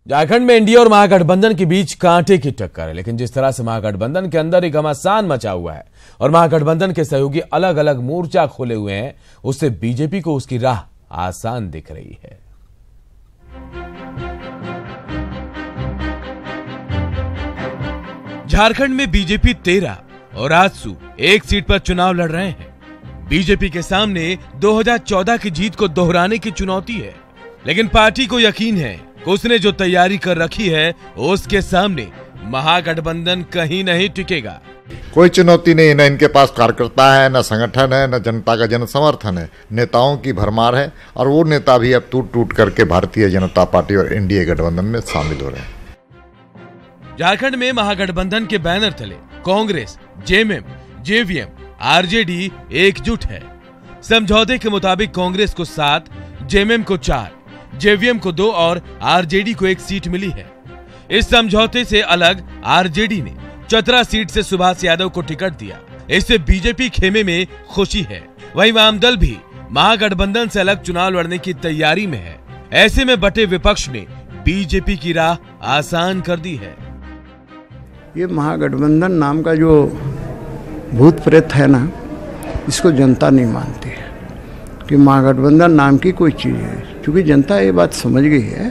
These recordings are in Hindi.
झारखंड में एनडीए और महागठबंधन के बीच कांटे की टक्कर है, लेकिन जिस तरह से महागठबंधन के अंदर एक घमासान मचा हुआ है और महागठबंधन के सहयोगी अलग अलग मोर्चा खोले हुए हैं, उससे बीजेपी को उसकी राह आसान दिख रही है। झारखंड में बीजेपी 13 और आजसू एक सीट पर चुनाव लड़ रहे हैं। बीजेपी के सामने 2014 की जीत को दोहराने की चुनौती है, लेकिन पार्टी को यकीन है कि उसने जो तैयारी कर रखी है उसके सामने महागठबंधन कहीं नहीं टिकेगा। कोई चुनौती नहीं, न इनके पास कार्यकर्ता है, न संगठन है, न जनता का जन समर्थन है। नेताओं की भरमार है और वो नेता भी अब टूट टूट करके भारतीय जनता पार्टी और एनडीए गठबंधन में शामिल हो रहे हैं। झारखंड में महागठबंधन के बैनर तले कांग्रेस, जेएमएम, जेवीएम, आरजेडी एकजुट है। समझौते के मुताबिक कांग्रेस को 7, जेएमएम को 4, जेवीएम को 2 और आरजेडी को 1 सीट मिली है। इस समझौते से अलग आरजेडी ने चतरा सीट से सुभाष यादव को टिकट दिया। इससे बीजेपी खेमे में खुशी है। वहीं वामदल भी महागठबंधन से अलग चुनाव लड़ने की तैयारी में है। ऐसे में बटे विपक्ष ने बीजेपी की राह आसान कर दी है। ये महागठबंधन नाम का जो भूत प्रेत है ना, इसको जनता नहीं मानती है कि महागठबंधन नाम की कोई चीज़ है। क्योंकि जनता ये बात समझ गई है,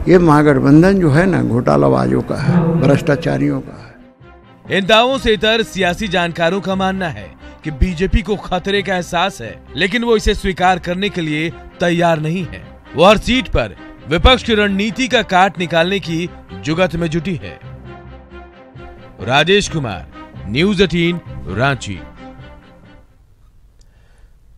ये महागठबंधन जो है ना घोटालाबाजों का है, भ्रष्टाचारियों का है। इन दावों से इतर सियासी जानकारों का मानना है कि बीजेपी को खतरे का एहसास है, लेकिन वो इसे स्वीकार करने के लिए तैयार नहीं है। वो हर सीट पर विपक्ष की रणनीति का काट निकालने की जुगत में जुटी है। राजेश कुमार, न्यूज़ 18, रांची।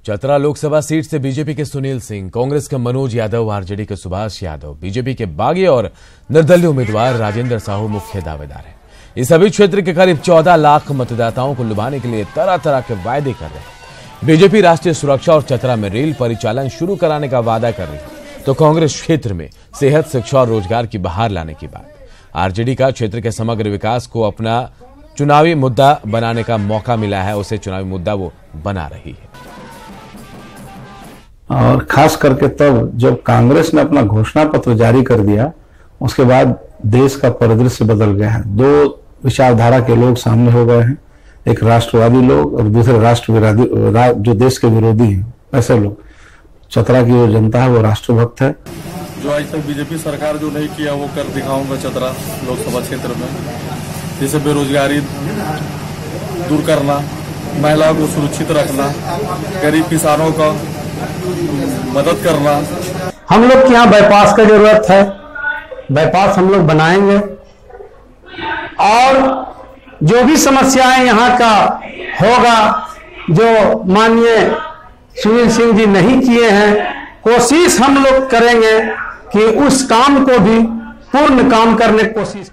चतरा लोकसभा सीट से बीजेपी के सुनील सिंह, कांग्रेस के मनोज यादव, आरजेडी के सुभाष यादव, बीजेपी के बागी और निर्दलीय उम्मीदवार राजेंद्र साहू मुख्य दावेदार हैं। इस सभी क्षेत्र के करीब 14 लाख मतदाताओं को लुभाने के लिए तरह तरह के वायदे कर रहे हैं। बीजेपी राष्ट्रीय सुरक्षा और चतरा में रेल परिचालन शुरू कराने का वादा कर रही है, तो कांग्रेस क्षेत्र में सेहत, शिक्षा और रोजगार की बहार लाने की बात। आरजेडी का क्षेत्र के समग्र विकास को अपना चुनावी मुद्दा बनाने का मौका मिला है, उसे चुनावी मुद्दा वो बना रही है। और खास करके तब जब कांग्रेस ने अपना घोषणा पत्र जारी कर दिया, उसके बाद देश का परिदृश्य बदल गया है। 2 विचारधारा के लोग सामने हो गए हैं, एक राष्ट्रवादी लोग और दूसरे राष्ट्र विरोधी, जो देश के विरोधी हैं, ऐसे लोग। चतरा की जो जनता है वो राष्ट्रभक्त है। जो आज तक बीजेपी सरकार जो नहीं किया वो कर दिखाऊंगा चतरा लोकसभा क्षेत्र में, जैसे बेरोजगारी दूर करना, महिलाओं को सुरक्षित रखना, गरीब किसानों का मदद करना। हम लोग के यहाँ बाईपास का जरूरत है, बाईपास हम लोग बनाएंगे और जो भी समस्याएं यहाँ का होगा, जो माननीय सुनील सिंह जी नहीं किए हैं, कोशिश हम लोग करेंगे कि उस काम को भी पूर्ण काम करने की कोशिश